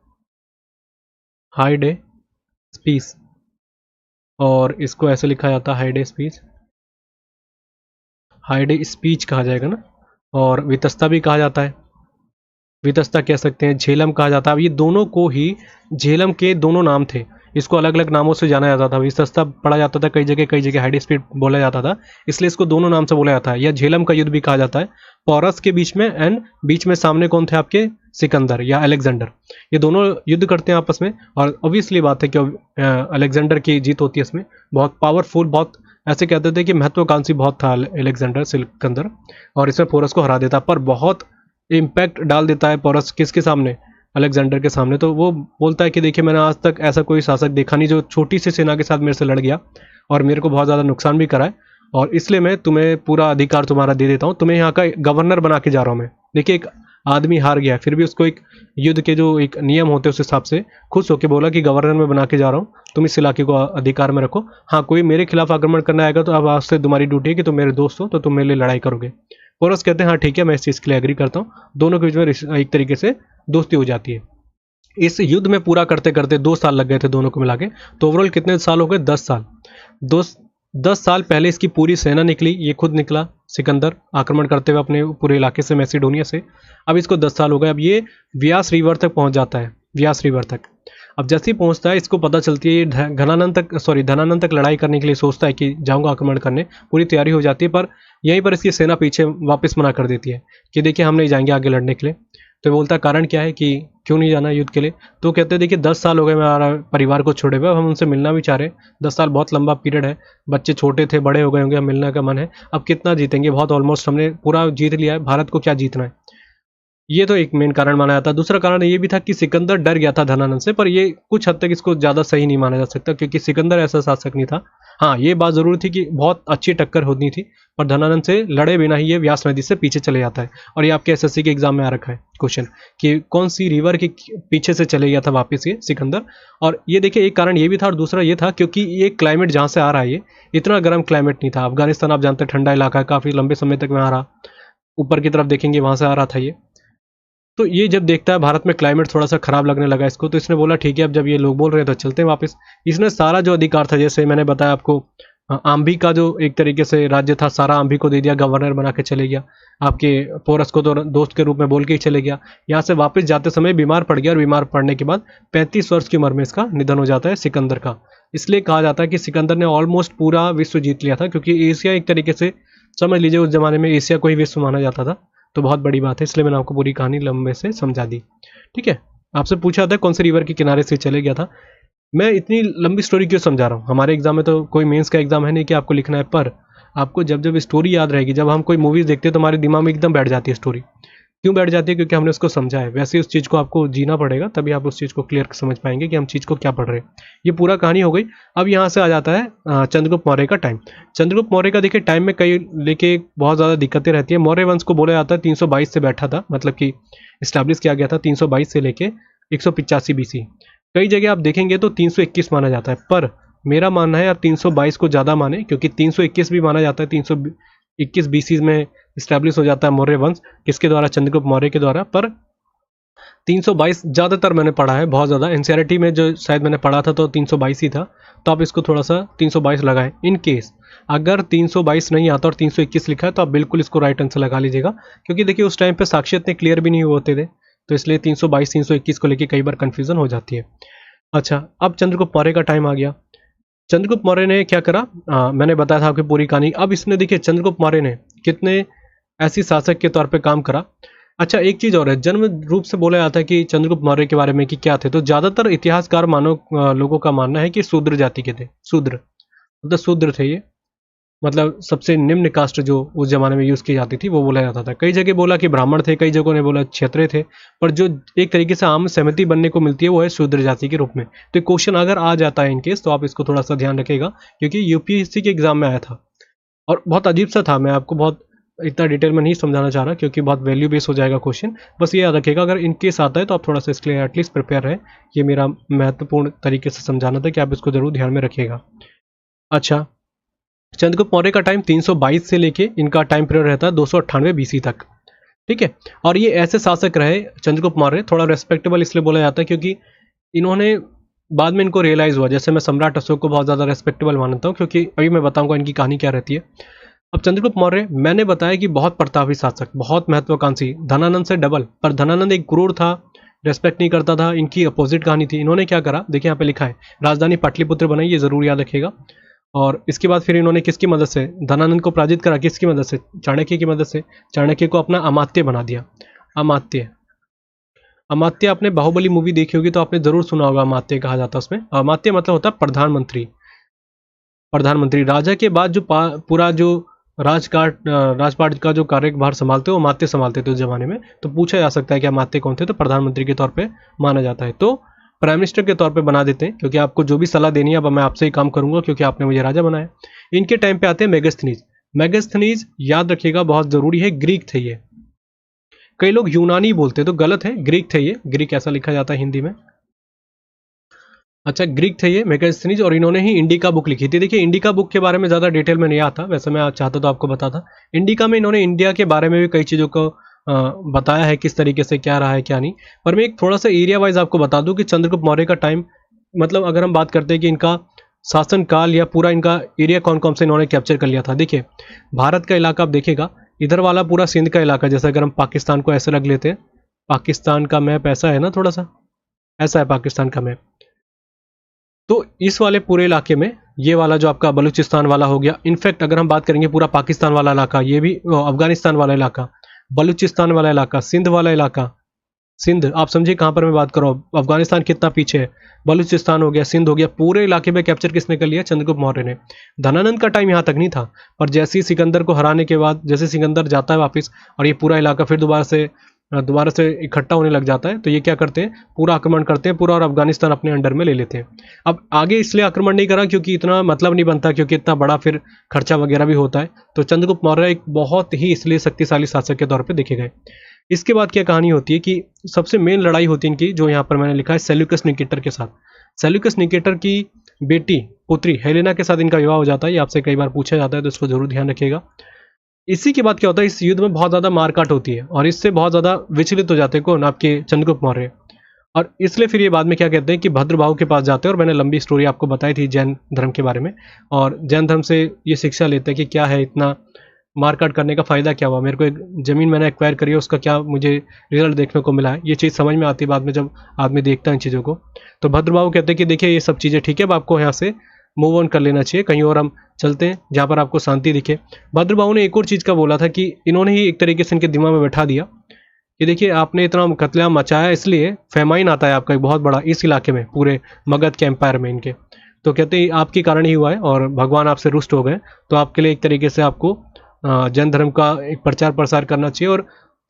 हाइडेस्पीस, और इसको ऐसे लिखा जाता है हाइडेस्पीस, हाइडे स्पीच कहा जाएगा ना। और वितस्ता भी कहा जाता है, वितस्ता कह सकते हैं, झेलम कहा जाता है। अब ये दोनों को ही, झेलम के दोनों नाम थे, इसको अलग अलग नामों से जाना जाता था। वितस्ता पढ़ा जाता था कई जगह हाइड स्पीड बोला जाता था, इसलिए इसको दोनों नाम से बोला जाता है। या झेलम का युद्ध भी कहा जाता है। पोरस के बीच में, एंड बीच में सामने कौन थे आपके, सिकंदर या अलेक्जेंडर। ये दोनों युद्ध करते हैं आपस में, और ऑब्वियसली बात है कि अलेक्जेंडर की जीत होती है इसमें। बहुत पावरफुल, बहुत ऐसे कहते थे कि महत्वाकांक्षी बहुत था अलेक्जेंडर, सिकंदर, और इसमें पोरस को हरा देता। पर बहुत इम्पैक्ट डाल देता है पोरस किसके सामने, अलेक्जेंडर के सामने। तो वो बोलता है कि देखिए मैंने आज तक ऐसा कोई शासक देखा नहीं जो छोटी सी सेना के साथ मेरे से लड़ गया और मेरे को बहुत ज़्यादा नुकसान भी करा है, और इसलिए मैं तुम्हें पूरा अधिकार तुम्हारा दे देता हूँ, तुम्हें यहाँ का गवर्नर बना के जा रहा हूँ मैं। देखिए एक आदमी हार गया, फिर भी उसको एक युद्ध के जो एक नियम होते हैं उस हिसाब से खुश होकर बोला कि गवर्नर में बना के जा रहा हूँ, तुम इस इलाके को अधिकार में रखो। हाँ, कोई मेरे खिलाफ आक्रमण करना आएगा तो अब आज से तुम्हारी ड्यूटी है कि तुम मेरे दोस्त हो, तो तुम मेरे लिए लड़ाई करोगे। पोरस कहते हैं हाँ ठीक है, मैं इस चीज़ के लिए एग्री करता हूँ। दोनों के बीच में एक तरीके से दोस्ती हो जाती है। इस युद्ध में पूरा करते करते 2 साल लग गए थे दोनों को मिला के। तो ओवरऑल कितने साल हो गए, 10 साल। 10 साल पहले इसकी पूरी सेना निकली, ये खुद निकला सिकंदर आक्रमण करते हुए अपने पूरे इलाके से, मैसिडोनिया से। अब इसको 10 साल हो गए। अब ये व्यास रिवर तक पहुंच जाता है, व्यास रिवर तक। अब जैसे ही पहुंचता है, इसको पता चलती है, ये धनानंद तक लड़ाई करने के लिए सोचता है कि जाऊंगा आक्रमण करने, पूरी तैयारी हो जाती है। पर यहीं पर इसकी सेना पीछे वापस मना कर देती है कि देखिए हम नहीं जाएंगे आगे लड़ने के लिए। तो बोलता कारण क्या है कि क्यों नहीं जाना युद्ध के लिए। तो कहते हैं देखिए 10 साल हो गए हमारा परिवार को छोड़े हुए, अब हम उनसे मिलना भी चाह रहे हैं। 10 साल बहुत लंबा पीरियड है, बच्चे छोटे थे, बड़े हो गए होंगे, हम मिलने का मन है। अब कितना जीतेंगे, बहुत ऑलमोस्ट हमने पूरा जीत लिया है, भारत को क्या जीतना है। ये तो एक मेन कारण माना जाता है। दूसरा कारण ये भी था कि सिकंदर डर गया था धनानंद से, पर ये कुछ हद तक इसको ज़्यादा सही नहीं माना जा सकता क्योंकि सिकंदर ऐसा शासक नहीं था। हाँ, ये बात ज़रूर थी कि बहुत अच्छी टक्कर होनी थी, पर धनानंद से लड़े बिना ही ये व्यास नदी से पीछे चले जाता है। और ये आपके एसएससी के एग्जाम में आ रखा है क्वेश्चन कि कौन सी रिवर के पीछे से चले गया था वापस ये सिकंदर। और ये देखिए एक कारण ये भी था, और दूसरा ये था क्योंकि ये क्लाइमेट जहाँ से आ रहा है ये इतना गर्म क्लाइमेट नहीं था। अफगानिस्तान आप जानते हैं ठंडा इलाका है, काफ़ी लंबे समय तक वहाँ रहा। ऊपर की तरफ देखेंगे वहाँ से आ रहा था ये। तो ये जब देखता है भारत में क्लाइमेट थोड़ा सा खराब लगने लगा इसको, तो इसने बोला ठीक है, अब जब ये लोग बोल रहे हैं तो चलते हैं वापस। इसने सारा जो अधिकार था, जैसे मैंने बताया आपको, आम्भी का जो एक तरीके से राज्य था सारा आम्भी को दे दिया, गवर्नर बना के चले गया, आपके पोरस को तो दोस्त के रूप में बोल के ही चले गया। यहाँ से वापस जाते समय बीमार पड़ गया और बीमार पड़ने के बाद 35 वर्ष की उम्र में इसका निधन हो जाता है सिकंदर का। इसलिए कहा जाता है कि सिकंदर ने ऑलमोस्ट पूरा विश्व जीत लिया था, क्योंकि एशिया एक तरीके से समझ लीजिए उस जमाने में एशिया को ही विश्व माना जाता था, तो बहुत बड़ी बात है। इसलिए मैंने आपको पूरी कहानी लंबे से समझा दी। ठीक है, आपसे पूछा था कौन से रिवर के किनारे से चले गया था। मैं इतनी लंबी स्टोरी क्यों समझा रहा हूँ, हमारे एग्जाम में तो कोई मेंस का एग्जाम है नहीं कि आपको लिखना है, पर आपको जब जब स्टोरी याद रहेगी, जब हम कोई मूवीज देखते हैं तो हमारे दिमाग में एकदम बैठ जाती है स्टोरी। क्यों बैठ जाती है? क्योंकि हमने उसको समझा है। वैसे उस चीज़ को आपको जीना पड़ेगा, तभी आप उस चीज़ को क्लियर समझ पाएंगे कि हम चीज़ को क्या पढ़ रहे हैं। ये पूरा कहानी हो गई। अब यहाँ से आ जाता है चंद्रगुप्त मौर्य का टाइम। चंद्रगुप्त मौर्य का देखिए टाइम में कई लेके बहुत ज़्यादा दिक्कतें रहती है। मौर्य वंश को बोला जाता है 322 से बैठा था, मतलब कि इस्टेब्लिश किया गया था 322 से लेके 185 BC। कई जगह आप देखेंगे तो 321 माना जाता है, पर मेरा मानना है यार 322 को ज़्यादा माने, क्योंकि 321 भी माना जाता है। 321 BC में इस्टेब्लिश हो जाता है मौर्य वंश, किसके द्वारा? चंद्रगुप्त मौर्य के द्वारा। पर 322 ज़्यादातर मैंने पढ़ा है, बहुत ज़्यादा एनसीईआरटी में जो शायद मैंने पढ़ा था तो 322 ही था, तो आप इसको थोड़ा सा 322 लगाएं। इन केस अगर 322 नहीं आता और 321 लिखा है तो आप बिल्कुल इसको राइट आंसर लगा लीजिएगा, क्योंकि देखिए उस टाइम पे साक्ष्य इतने क्लियर भी नहीं होते थे, तो इसलिए 322 321 को लेकर कई बार कन्फ्यूजन हो जाती है। अच्छा, अब चंद्रगुप्त मौर्य का टाइम आ गया। चंद्रगुप्त मौर्य ने क्या करा? मैंने बताया था आपकी पूरी कहानी। अब इसने देखिए चंद्रगुप्त मौर्य ने कितने ऐसी शासक के तौर पे काम करा। अच्छा, एक चीज और है, जन्म रूप से बोला जाता है कि चंद्रगुप्त मौर्य के बारे में कि क्या थे, तो ज्यादातर इतिहासकार लोगों का मानना है कि शूद्र जाति के थे। शूद्र मतलब शूद्र थे ये, मतलब सबसे निम्न कास्ट जो उस जमाने में यूज की जाती थी वो बोला जाता था। कई जगह बोला कि ब्राह्मण थे, कई जगहों ने बोला क्षत्रिय थे, पर जो एक तरीके से आम सहमति बनने को मिलती है वो है शूद्र जाति के रूप में। तो क्वेश्चन अगर आ जाता है इनकेस, तो आप इसको थोड़ा सा ध्यान रखिएगा, क्योंकि यूपीएससी के एग्जाम में आया था और बहुत अजीब सा था। मैं आपको बहुत इतना डिटेल में नहीं समझाना चाह रहा, क्योंकि बहुत वैल्यू बेस हो जाएगा क्वेश्चन। बस ये याद रखिएगा अगर इनकेस आता है तो आप थोड़ा सा इसके लिए एटलीस्ट प्रिपेयर रहें। ये मेरा महत्वपूर्ण तरीके से समझाना था कि आप इसको जरूर ध्यान में रखिएगा। अच्छा, चंद्रगुप्त मौर्य का टाइम 322 से लेके इनका टाइम पीरियड रहता है 298 BC तक। ठीक है, और ये ऐसे शासक रहे चंद्रगुप्त मौर्य, थोड़ा रेस्पेक्टेबल इसलिए बोला जाता है क्योंकि इन्होंने बाद में इनको रियलाइज हुआ, जैसे मैं सम्राट अशोक को बहुत ज़्यादा रेस्पेक्टेबल मानता हूँ, क्योंकि अभी मैं बताऊंगा इनकी कहानी क्या रहती है। अब चंद्रगुप्त मौर्य मैंने बताया कि बहुत प्रतापी शासक, बहुत महत्वाकांक्षी, धनानंद से डबल। पर धनानंद एक क्रूर था, रेस्पेक्ट नहीं करता था, इनकी अपोजिट कहानी थी। इन्होंने क्या करा, देखिए यहाँ पे लिखा है, राजधानी पाटलिपुत्र बनाई, ये जरूर याद रखिएगा। और इसके बाद फिर इन्होंने किसकी मदद से धनानंद को पराजित करा? किसकी मदद से? चाणक्य की मदद से। चाणक्य को अपना अमात्य बना दिया। अमात्य, अमात्य आपने बाहुबली मूवी देखी होगी तो आपने जरूर सुना होगा, अमात्य कहा जाता है उसमें। अमात्य मतलब होता है प्रधानमंत्री। प्रधानमंत्री राजा के बाद जो पूरा जो राजपाट का जो कार्यभार संभालते हो अमात्य संभालते थे उस जमाने में। तो पूछा जा सकता है कि अमात्य कौन थे, तो प्रधानमंत्री के तौर पे माना जाता है। तो प्राइम मिनिस्टर के तौर पे बना देते हैं, क्योंकि आपको जो भी सलाह देनी है अब मैं आपसे ही काम करूंगा, क्योंकि आपने मुझे राजा बनाया। इनके टाइम पे आते हैं मेगास्थनीज। मेगास्थनीज याद रखिएगा, बहुत जरूरी है, ग्रीक थे ये। कई लोग यूनानी बोलते तो गलत है, ग्रीक थे ये। ग्रीक ऐसा लिखा जाता है हिंदी में। अच्छा, ग्रीक थे ये मेगास्थनीज, और इन्होंने ही इंडिका बुक लिखी थी। देखिए इंडिका बुक के बारे में ज़्यादा डिटेल में नहीं आता, वैसे मैं चाहता तो आपको बताता। इंडिका में इन्होंने इंडिया के बारे में भी कई चीज़ों को बताया है, किस तरीके से क्या रहा है क्या नहीं। पर मैं एक थोड़ा सा एरिया वाइज आपको बता दूं कि चंद्रगुप्त मौर्य का टाइम, मतलब अगर हम बात करते हैं कि इनका शासन काल या पूरा इनका एरिया कौन कौन से इन्होंने कैप्चर कर लिया था। देखिए भारत का इलाका आप देखिएगा, इधर वाला पूरा सिंध का इलाका, जैसे अगर हम पाकिस्तान को ऐसे रख लेते हैं, पाकिस्तान का मैप ऐसा है ना, थोड़ा सा ऐसा है पाकिस्तान का मैप। तो इस वाले पूरे इलाके में ये वाला जो आपका बलूचिस्तान वाला हो गया। इनफैक्ट अगर हम बात करेंगे पूरा पाकिस्तान वाला इलाका, ये भी अफगानिस्तान वाला इलाका, बलूचिस्तान वाला इलाका, सिंध वाला इलाका। सिंध आप समझिए कहाँ पर मैं बात कर रहा हूँ, अफगानिस्तान कितना पीछे है, बलूचिस्तान हो गया, सिंध हो गया, पूरे इलाके में कैप्चर किसने कर लिया? चंद्रगुप्त मौर्य ने। धनानंद का टाइम यहाँ तक नहीं था, पर जैसे ही सिकंदर को हराने के बाद, जैसे सिकंदर जाता है वापस और ये पूरा इलाका फिर दोबारा से इकट्ठा होने लग जाता है, तो ये क्या करते हैं, पूरा आक्रमण करते हैं पूरा, और अफगानिस्तान अपने अंडर में ले लेते हैं। अब आगे इसलिए आक्रमण नहीं करा क्योंकि इतना मतलब नहीं बनता, क्योंकि इतना बड़ा फिर खर्चा वगैरह भी होता है। तो चंद्रगुप्त मौर्य एक बहुत ही इसलिए शक्तिशाली शासक के तौर पर देखे गए। इसके बाद क्या कहानी होती है कि सबसे मेन लड़ाई होती है इनकी, जो यहाँ पर मैंने लिखा है, सेल्यूकस निकेटर के साथ। सेल्यूकस निकेटर की बेटी पुत्री हेलेना के साथ इनका विवाह हो जाता है। ये आपसे कई बार पूछा जाता है, तो इसको जरूर ध्यान रखिएगा। इसी के बाद क्या होता है, इस युद्ध में बहुत ज़्यादा मारकाट होती है और इससे बहुत ज़्यादा विचलित हो जाते हैं कौन? आपके चंद्रगुप्त मौर्य। और इसलिए फिर ये बाद में क्या कहते हैं कि भद्रबाहु के पास जाते हैं, और मैंने लंबी स्टोरी आपको बताई थी जैन धर्म के बारे में, और जैन धर्म से ये शिक्षा लेते हैं कि क्या है इतना मारकाट करने का फ़ायदा क्या हुआ, मेरे को एक ज़मीन मैंने एक्वायर करी है उसका क्या मुझे रिजल्ट देखने को मिला है। ये चीज़ समझ में आती है बाद में जब आदमी देखता है इन चीज़ों को। तो भद्रबाहु कहते हैं कि देखिए ये सब चीज़ें ठीक है, अब आपको यहाँ से मूव ऑन कर लेना चाहिए, कहीं और हम चलते हैं जहाँ पर आपको शांति दिखे। भद्रबाहु ने एक और चीज़ का बोला था कि इन्होंने ही एक तरीके से इनके दिमाग में बैठा दिया कि देखिए आपने इतना कत्लेआम मचाया, इसलिए फेमाइन आता है आपका एक बहुत बड़ा इस इलाके में, पूरे मगध के एम्पायर में इनके। तो कहते हैं आपके कारण ही हुआ है और भगवान आपसे रुष्ट हो गए, तो आपके लिए एक तरीके से आपको जैन धर्म का एक प्रचार प्रसार करना चाहिए और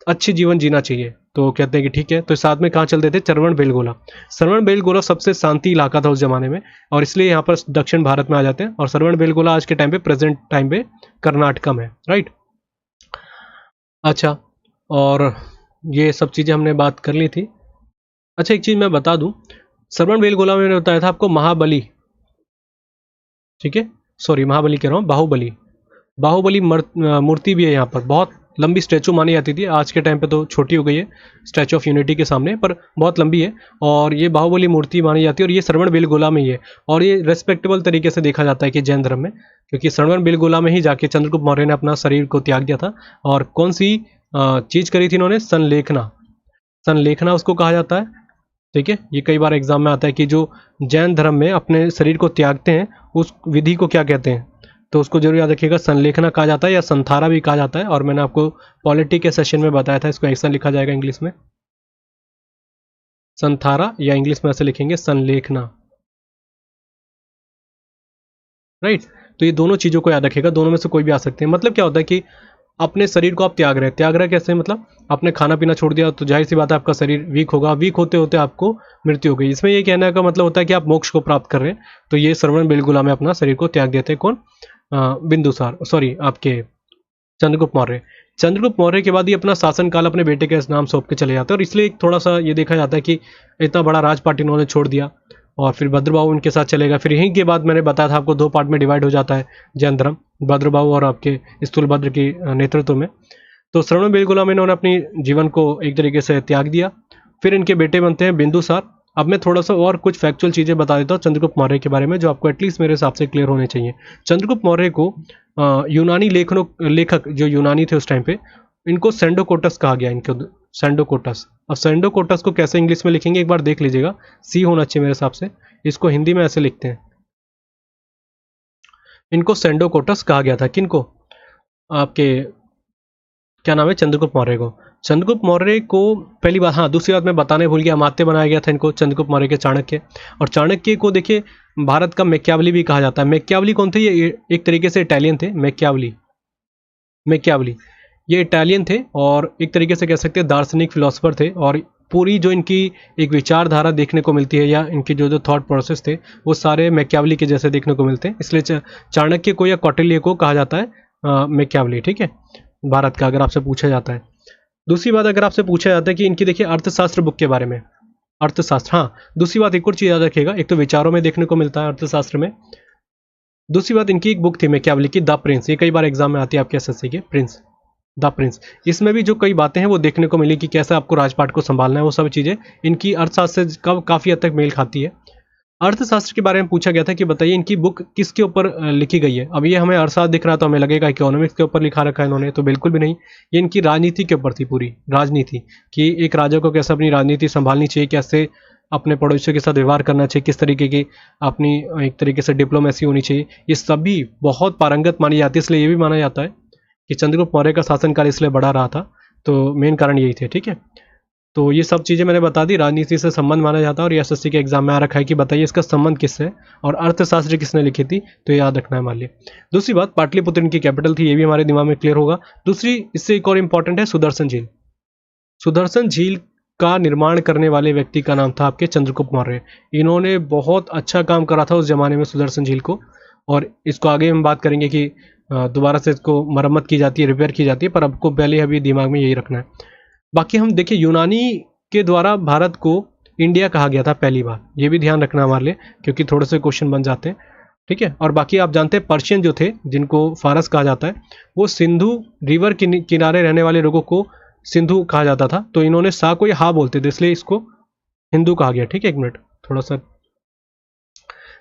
अच्छी जीवन जीना चाहिए। तो कहते हैं कि ठीक है। तो साथ में कहाँ चलते थे, श्रवण बेलगोला। श्रवण बेलगोला सबसे शांति इलाका था उस जमाने में, और इसलिए यहाँ पर दक्षिण भारत में आ जाते हैं। और श्रवण बेलगोला आज के टाइम पे, प्रेजेंट टाइम पे कर्नाटका में, राइट। अच्छा, और ये सब चीज़ें हमने बात कर ली थी। अच्छा, एक चीज़ मैं बता दूं, श्रवण बेलगोला में मैंने बताया था आपको महाबली, ठीक है, सॉरी महाबली कह रहा हूँ, बाहुबली। बाहुबली मूर्ति भी है यहाँ पर, बहुत लंबी स्टैचू मानी जाती थी, आज के टाइम पे तो छोटी हो गई है स्टैचू ऑफ यूनिटी के सामने, पर बहुत लंबी है। और ये बाहुबली मूर्ति मानी जाती है, और ये श्रवण बेलगोला में ही है। और ये रेस्पेक्टेबल तरीके से देखा जाता है कि जैन धर्म में, क्योंकि श्रवण बेलगोला में ही जाके चंद्रगुप्त मौर्य ने अपना शरीर को त्याग दिया था। और कौन सी चीज़ करी थी इन्होंने, संलेखना। संलेखना उसको कहा जाता है, ठीक है। ये कई बार एग्जाम में आता है कि जो जैन धर्म में अपने शरीर को त्यागते हैं उस विधि को क्या कहते हैं, तो उसको जरूर याद रखिएगा। संलेखना कहा जाता है या संथारा भी कहा जाता है, और मैंने आपको पॉलिटी के सेशन में बताया था इसको ऐसा लिखा जाएगा इंग्लिश में, संथारा, या इंग्लिश में ऐसे लिखेंगे संलेखना, राइट। तो ये दोनों चीज़ों को याद रखिएगा, दोनों में से कोई भी आ सकते हैं। मतलब क्या होता है कि अपने शरीर को आप त्याग रहे हैं। त्याग रहे कैसे, मतलब आपने खाना पीना छोड़ दिया तो जाहिर सी बात है आपका शरीर वीक होगा, वीक होते होते आपको मृत्यु हो गई। इसमें ये कहने का मतलब होता है कि आप मोक्ष को प्राप्त कर रहे हैं। तो ये श्रवण बेलगोला में अपना शरीर को त्याग देते हैं। कौन, बिंदुसार, सॉरी आपके चंद्रगुप्त मौर्य। चंद्रगुप्त मौर्य के बाद ये अपना शासनकाल अपने बेटे के नाम सौंप के चले जाते हैं, और इसलिए थोड़ा सा ये देखा जाता है कि इतना बड़ा राजपाट इन्होंने छोड़ दिया। और फिर भद्रबाहु इनके साथ चलेगा। फिर यहीं के बाद मैंने बताया था आपको, दो पार्ट में डिवाइड हो जाता है जैन धर्म, भद्रबाहु और आपके स्थूलभद्र के नेतृत्व में। तो श्रवण बेलगोला में इन्होंने अपनी जीवन को एक तरीके से त्याग दिया। फिर इनके बेटे बनते हैं बिंदुसार। अब मैं थोड़ा सा और कुछ फैक्चुअल चीज़ें बता देता हूँ चंद्रगुप्त मौर्य के बारे में, जो आपको एटलीस्ट मेरे हिसाब से क्लियर होने चाहिए। चंद्रगुप्त मौर्य को यूनानी लेखक जो यूनानी थे उस टाइम पे, इनको सेंडोकोटस कहा गया, इनको सेंडोकोटस। अब सेंडोकोटस को कैसे इंग्लिश में लिखेंगे एक बार देख लीजिएगा, सी होना चाहिए मेरे हिसाब से। इसको हिंदी में ऐसे लिखते हैं, इनको सेंडोकोटस कहा गया था। किनको, आपके क्या नाम है, चंद्रगुप्त मौर्य को। चंद्रगुप्त मौर्य को पहली बात, हाँ दूसरी बात मैं बताने भूल गया, अमात्य बनाया गया था इनको चंद्रगुप्त मौर्य के चाणक्य। और चाणक्य को देखिए भारत का मैकियावली भी कहा जाता है। मैकियावली कौन थे, ये एक तरीके से इटालियन थे। मैकियावली, मैकियावली ये इटालियन थे, और एक तरीके से कह सकते हैं दार्शनिक फिलोसफर थे। और पूरी जो इनकी एक विचारधारा देखने को मिलती है, या इनके जो जो थॉट प्रोसेस थे, वो सारे मैकियावली के जैसे देखने को मिलते हैं। इसलिए चाणक्य को या कौटिल्य को कहा जाता है मैकियावली, ठीक है, भारत का, अगर आपसे पूछा जाता है। दूसरी बात, अगर आपसे पूछा जाता है कि इनकी देखिए अर्थशास्त्र बुक के बारे में, अर्थशास्त्र, हाँ दूसरी बात एक और चीज़ याद रखिएगा, एक तो विचारों में देखने को मिलता है अर्थशास्त्र में। दूसरी बात, इनकी एक बुक थी मैकियावली की, द प्रिंस। ये कई बार एग्जाम में आती है आपके एसएससी के, प्रिंस, द प्रिंस। इसमें भी जो कई बातें हैं वो देखने को मिली कि कैसे आपको राजपाट को संभालना है, वो सब चीज़ें इनकी अर्थशास्त्र से काफ़ी हद तक मेल खाती है। अर्थशास्त्र के बारे में पूछा गया था कि बताइए इनकी बुक किसके ऊपर लिखी गई है। अब ये हमें अर्थशास्त्र दिख रहा तो हमें लगेगा इकोनॉमिक्स के ऊपर लिखा रखा है इन्होंने, तो बिल्कुल भी नहीं। ये इनकी राजनीति के ऊपर थी, पूरी राजनीति, कि एक राजा को कैसे अपनी राजनीति संभालनी चाहिए, कैसे अपने पड़ोसियों के साथ व्यवहार करना चाहिए, किस तरीके की अपनी एक तरीके से डिप्लोमेसी होनी चाहिए। ये सभी बहुत पारंगत मानी जाती है। इसलिए ये भी माना जाता है कि चंद्रगुप्त मौर्य का शासनकाल इसलिए बड़ा रहा था, तो मेन कारण यही थे, ठीक है। तो ये सब चीज़ें मैंने बता दी, राजनीति से संबंध माना जाता है, और ये एसएससी के एग्जाम में आ रखा है कि बताइए इसका संबंध किससे है, और अर्थशास्त्र किसने लिखी थी, तो ये याद रखना है मान लिया। दूसरी बात, पाटलिपुत्र इनकी कैपिटल थी, ये भी हमारे दिमाग में क्लियर होगा। दूसरी इससे एक और इंपॉर्टेंट है, सुदर्शन झील। सुदर्शन झील का निर्माण करने वाले व्यक्ति का नाम था आपके चंद्रगुप्त मौर्य। इन्होंने बहुत अच्छा काम करा था उस जमाने में सुदर्शन झील को, और इसको आगे हम बात करेंगे कि दोबारा से इसको मरम्मत की जाती है, रिपेयर की जाती है, पर आपको पहले अभी दिमाग में यही रखना है। बाकी हम देखिए, यूनानी के द्वारा भारत को इंडिया कहा गया था पहली बार, ये भी ध्यान रखना हमारे लिए, क्योंकि थोड़े से क्वेश्चन बन जाते हैं, ठीक है। और बाकी आप जानते हैं पर्शियन जो थे, जिनको फारस कहा जाता है, वो सिंधु रिवर के किनारे रहने वाले लोगों को सिंधु कहा जाता था। तो इन्होंने सा को ये हा बोलते थे, इसलिए इसको हिंदू कहा गया। ठीक है, एक मिनट थोड़ा सा,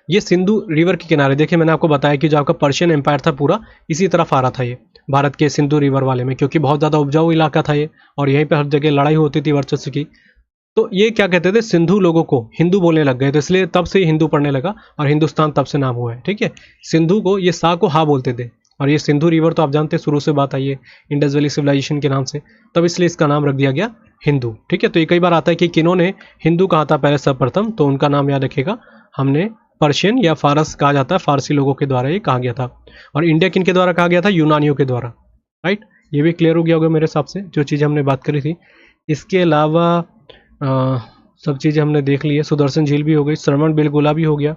ये सिंधु रिवर के किनारे, देखिए मैंने आपको बताया कि जो आपका पर्शियन एम्पायर था पूरा इसी तरफ आ रहा था ये भारत के सिंधु रिवर वाले में, क्योंकि बहुत ज़्यादा उपजाऊ इलाका था ये और यहीं पे हर जगह लड़ाई होती थी वर्चस्व की। तो ये क्या कहते थे, सिंधु लोगों को हिंदू बोलने लग गए, तो इसलिए तब से ही हिंदू पढ़ने लगा और हिंदुस्तान तब से नाम हुआ है। ठीक है, सिंधु को ये सा को हा बोलते थे, और ये सिंधु रिवर तो आप जानते हैं शुरू से बात आई है इंडस वैली सिविलाइजेशन के नाम से, तब इसलिए इसका नाम रख दिया गया हिंदू। ठीक है, तो ये कई बार आता है कि किन्होंने हिंदू कहा था पहले सर्वप्रथम, तो उनका नाम याद रखिएगा, हमने पर्शियन या फारस कहा जाता है, फारसी लोगों के द्वारा ये कहा गया था। और इंडिया किन के द्वारा कहा गया था, यूनानियों के द्वारा। राइट, ये भी क्लियर हो गया होगा मेरे हिसाब से, जो चीज़ हमने बात करी थी। इसके अलावा सब चीज़ें हमने देख ली है, सुदर्शन झील भी हो गई, श्रवण बेलगोला भी हो गया,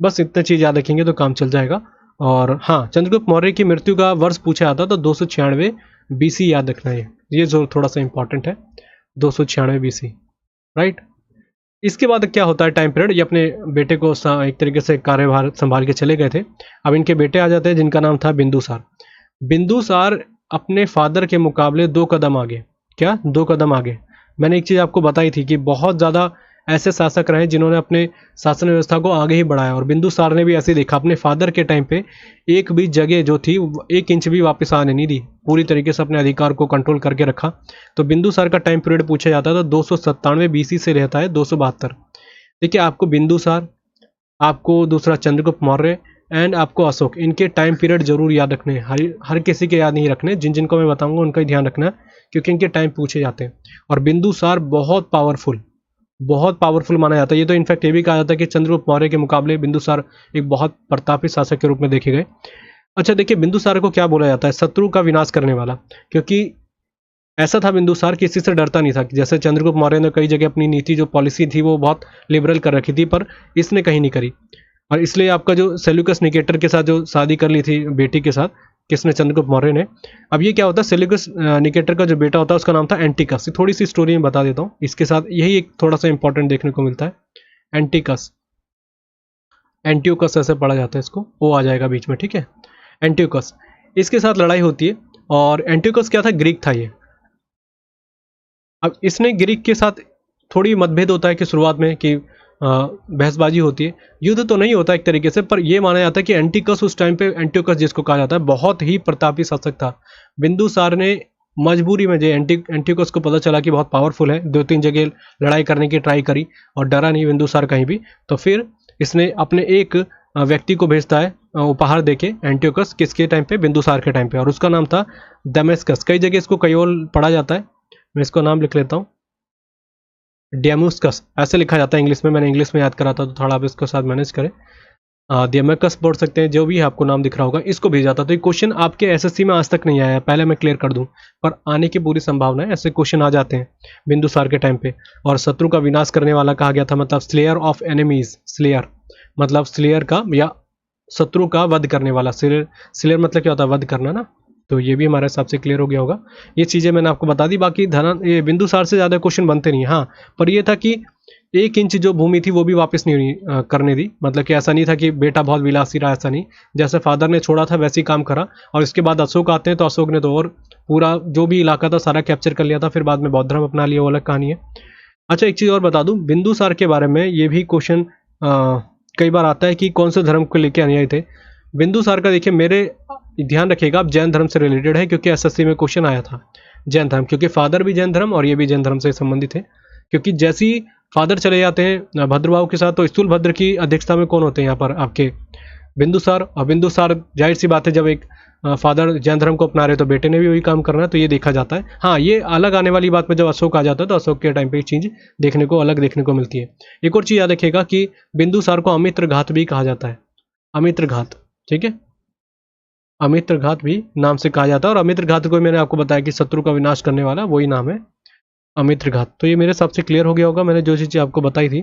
बस इतने चीज़ याद रखेंगे तो काम चल जाएगा। और हाँ, चंद्रगुप्त मौर्य की मृत्यु का वर्ष पूछा आता तो 296 BC याद रखना है, ये जो थोड़ा सा इंपॉर्टेंट है, 296 BC। राइट, इसके बाद क्या होता है टाइम पीरियड, ये अपने बेटे को एक तरीके से कार्यभार संभाल के चले गए थे। अब इनके बेटे आ जाते हैं जिनका नाम था बिंदुसार। बिंदुसार अपने फादर के मुकाबले 2 कदम आगे, क्या 2 कदम आगे। मैंने एक चीज़ आपको बताई थी कि बहुत ज़्यादा ऐसे शासक रहे जिन्होंने अपने शासन व्यवस्था को आगे ही बढ़ाया, और बिंदुसार ने भी ऐसे देखा अपने फादर के टाइम पे एक भी जगह जो थी 1 इंच भी वापस आने नहीं दी, पूरी तरीके से अपने अधिकार को कंट्रोल करके रखा। तो बिंदुसार का टाइम पीरियड पूछा जाता है तो 297 BC से रहता है 272। देखिए, आपको बिंदुसार, आपको दूसरा चंद्रगुप्त मौर्य एंड आपको अशोक, इनके टाइम पीरियड जरूर याद रखने हैं। हर किसी के याद नहीं रखने, जिन जिनको मैं बताऊंगा उनका ही ध्यान रखना है, क्योंकि इनके टाइम पूछे जाते हैं। और बिंदुसार बहुत पावरफुल माना जाता है। ये तो इनफैक्ट ये भी कहा जाता है कि चंद्रगुप्त मौर्य के मुकाबले बिंदुसार एक बहुत प्रतापी शासक के रूप में देखे गए। अच्छा, देखिए बिंदुसार को क्या बोला जाता है, शत्रु का विनाश करने वाला, क्योंकि ऐसा था बिंदुसार किसी से डरता नहीं था। जैसे चंद्रगुप्त मौर्य ने कई जगह अपनी नीति जो पॉलिसी थी वो बहुत लिबरल कर रखी थी, पर इसने कहीं नहीं करी। और इसलिए आपका जो सेल्यूकस निकेटर के साथ जो शादी कर ली थी बेटी के साथ, किसने, चंद्रगुप्त मौर्य ने। अब ये क्या होता है, सेल्यूकस निकेटर का जो बेटा होता है उसका नाम था एंटिकस। थोड़ी सी स्टोरी में बता देता हूँ, इसके साथ यही एक थोड़ा सा इंपॉर्टेंट देखने को मिलता है। एंटिकस, एंटियोकस ऐसे पढ़ा जाता है इसको, वो आ जाएगा बीच में। ठीक है, एंटियोकस, इसके साथ लड़ाई होती है। और एंटियोकस क्या था, ग्रीक था ये। अब इसने ग्रीक के साथ थोड़ी मतभेद होता है कि शुरुआत में कि बहसबाजी होती है, युद्ध तो नहीं होता एक तरीके से, पर यह माना जाता है कि एंटिकस उस टाइम पे, एंटियोकस जिसको कहा जाता है, बहुत ही प्रतापी शासक था। बिंदुसार ने मजबूरी में, जो एंटियोकस को पता चला कि बहुत पावरफुल है, 2-3 जगह लड़ाई करने की ट्राई करी और डरा नहीं बिंदुसार कहीं भी, तो फिर इसने अपने एक व्यक्ति को भेजता है उपहार देके एंटियोकस, किसके टाइम पे, बिंदुसार के टाइम पे, और उसका नाम था दमेस्कस। कई जगह इसको कयोल पढ़ा जाता है, मैं इसको नाम लिख लेता हूँ, डेमुस्कस ऐसे लिखा जाता है इंग्लिश में, मैंने इंग्लिश में याद करा था तो थोड़ा आप इसके साथ मैनेज करें। डेमकस बोल सकते हैं, जो भी आपको नाम दिख रहा होगा, इसको भेजा था। तो ये क्वेश्चन आपके एसएससी में आज तक नहीं आया, पहले मैं क्लियर कर दूं, पर आने की पूरी संभावना है, ऐसे क्वेश्चन आ जाते हैं बिंदुसार के टाइम पे। और शत्रु का विनाश करने वाला कहा गया था, मतलब स्लेयर ऑफ एनिमीज, स्लेयर मतलब स्लेयर का या शत्रु का वध करने वाला। स्लेयर मतलब क्या होता है, वध करना ना। तो ये भी हमारे हिसाब से क्लियर हो गया होगा। ये चीज़ें मैंने आपको बता दी, बाकी ये बिंदुसार से ज़्यादा क्वेश्चन बनते नहीं। हाँ, पर ये था कि 1 इंच जो भूमि थी वो भी वापस नहीं करने दी, मतलब कि ऐसा नहीं था कि बेटा बहुत विलासी रहा, ऐसा नहीं। जैसे फादर ने छोड़ा था वैसे ही काम करा। और इसके बाद अशोक आते हैं, तो अशोक ने तो और पूरा जो भी इलाका था सारा कैप्चर कर लिया था, फिर बाद में बौद्ध धर्म अपना लिया, वो अलग कहानी है। अच्छा, एक चीज़ और बता दूँ बिंदुसार के बारे में, ये भी क्वेश्चन कई बार आता है कि कौन से धर्म को लेकर अनुयायी थे बिंदुसार का। देखिए, मेरे ध्यान रखिएगा, आप जैन धर्म से रिलेटेड है, क्योंकि एसएससी में क्वेश्चन आया था जैन धर्म, क्योंकि फादर भी जैन धर्म और ये भी जैन धर्म से संबंधित है। क्योंकि जैसे ही फादर चले जाते हैं भद्रबाहु के साथ, तो स्थूल भद्र की अध्यक्षता में कौन होते हैं यहाँ पर, आपके बिंदुसार। और बिंदुसार, जाहिर सी बात है, जब एक फादर जैन धर्म को अपना रहे तो बेटे ने भी वही काम करना है, तो ये देखा जाता है। हाँ, ये अलग आने वाली बात में जब अशोक आ जाता है, तो अशोक के टाइम पे एक चीज़ देखने को अलग देखने को मिलती है। एक और चीज़ याद रखिएगा कि बिंदुसार को अमित्र घात भी कहा जाता है, अमित्र घात। ठीक है, अमित्र घात भी नाम से कहा जाता है। और अमित्र घात को मैंने आपको बताया कि शत्रु का विनाश करने वाला, वही नाम है अमित्र घात। तो ये मेरे हिसाब से क्लियर हो गया होगा, मैंने जो चीज़ें आपको बताई थी।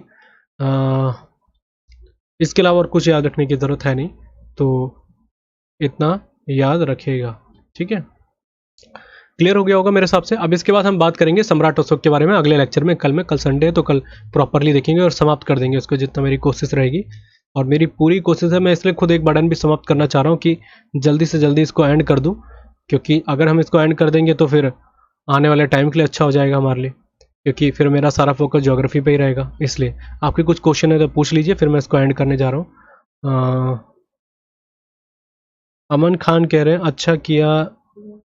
इसके अलावा और कुछ याद रखने की ज़रूरत है नहीं, तो इतना याद रखिएगा। ठीक है, क्लियर हो गया होगा मेरे हिसाब से। अब इसके बाद हम बात करेंगे सम्राट अशोक के बारे में अगले लेक्चर में, कल संडे है तो कल प्रॉपरली देखेंगे और समाप्त कर देंगे उसको, जितना मेरी कोशिश रहेगी। और मेरी पूरी कोशिश है, मैं इसलिए खुद एक बटन भी समाप्त करना चाह रहा हूँ कि जल्दी से जल्दी इसको एंड कर दूँ, क्योंकि अगर हम इसको एंड कर देंगे तो फिर आने वाले टाइम के लिए अच्छा हो जाएगा हमारे लिए। क्योंकि फिर मेरा सारा फोकस ज्योग्राफी पे ही रहेगा। इसलिए आपके कुछ क्वेश्चन है तो पूछ लीजिए, फिर मैं इसको एंड करने जा रहा हूँ। अमन खान कह रहे हैं अच्छा किया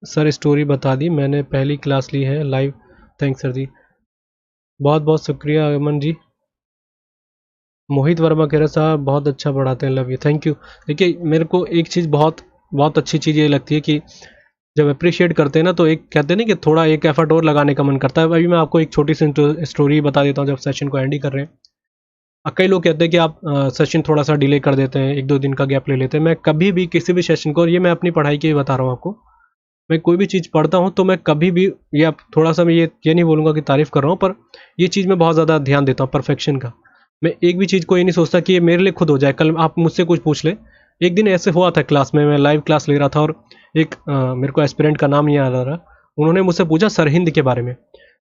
सर स्टोरी बता दी, मैंने पहली क्लास ली है लाइव। थैंक्स सर जी, बहुत बहुत शुक्रिया अमन जी। मोहित वर्मा कह रहे साहब बहुत अच्छा पढ़ाते हैं, लव यू, थैंक यू। देखिए मेरे को एक चीज़ बहुत बहुत अच्छी चीज़ ये लगती है कि जब अप्रिशिएट करते हैं ना तो एक कहते हैं ना कि थोड़ा एक एफर्ट और लगाने का मन करता है। अभी मैं आपको एक छोटी सी स्टोरी बता देता हूँ जब सेशन को एंड ही कर रहे हैं। कई लोग कहते हैं कि आप सेशन थोड़ा सा डिले कर देते हैं, 1-2 दिन का गैप ले लेते हैं। मैं कभी भी किसी भी सेशन को, और ये मैं अपनी पढ़ाई की बता रहा हूँ आपको, मैं कोई भी चीज़ पढ़ता हूँ तो मैं कभी भी, ये आप थोड़ा सा मैं ये नहीं बोलूँगा कि तारीफ़ कर रहा हूँ, पर ये चीज़ मैं बहुत ज़्यादा ध्यान देता हूँ परफेक्शन का। मैं एक भी चीज़ को ये नहीं सोचता कि ये मेरे लिए खुद हो जाए। कल आप मुझसे कुछ पूछ ले। एक दिन ऐसे हुआ था क्लास में, मैं लाइव क्लास ले रहा था और एक मेरे को एस्पिरेंट का नाम नहीं याद आ रहा, उन्होंने मुझसे पूछा सरहिंद के बारे में।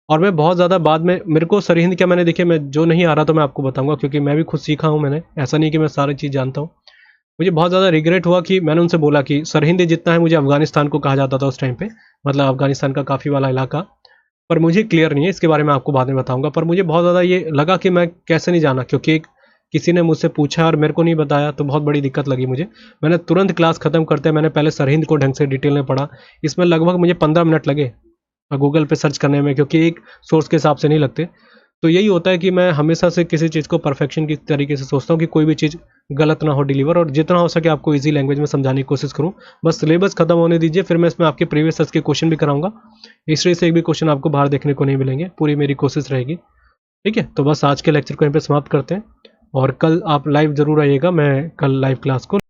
और मैं बहुत ज़्यादा बाद में, मेरे को सरहिंद क्या, मैंने देखिए, मैं जो नहीं आ रहा तो मैं आपको बताऊंगा, क्योंकि मैं भी खुद सीखा हूँ। मैंने ऐसा नहीं कि मैं सारी चीज़ जानता हूँ। मुझे बहुत ज़्यादा रिग्रेट हुआ कि मैंने उनसे बोला कि सरहिंद जितना है, मुझे अफगानिस्तान को कहा जाता था उस टाइम पे, मतलब अफगानिस्तान का काफ़ी वाला इलाका, पर मुझे क्लियर नहीं है, इसके बारे में आपको बाद में बताऊंगा। पर मुझे बहुत ज़्यादा ये लगा कि मैं कैसे नहीं जाना, क्योंकि एक किसी ने मुझसे पूछा और मेरे को नहीं बताया, तो बहुत बड़ी दिक्कत लगी मुझे। मैंने तुरंत क्लास खत्म करते मैंने पहले सरहिंद को ढंग से डिटेल में पढ़ा। इसमें लगभग मुझे 15 मिनट लगे गूगल पे सर्च करने में, क्योंकि एक सोर्स के हिसाब से नहीं लगते। तो यही होता है कि मैं हमेशा से किसी चीज़ को परफेक्शन की तरीके से सोचता हूँ कि कोई भी चीज़ गलत ना हो डिलीवर, और जितना हो सके आपको इजी लैंग्वेज में समझाने की कोशिश करूँ। बस सिलेबस खत्म होने दीजिए, फिर मैं इसमें आपके प्रीवियस सर्च के क्वेश्चन भी कराऊंगा। हिस्ट्री से एक भी क्वेश्चन आपको बाहर देखने को नहीं मिलेंगे, पूरी मेरी कोशिश रहेगी। ठीक है, तो बस आज के लेक्चर को यहीं पे समाप्त करते हैं, और कल आप लाइव ज़रूर आइएगा। मैं कल लाइव क्लास को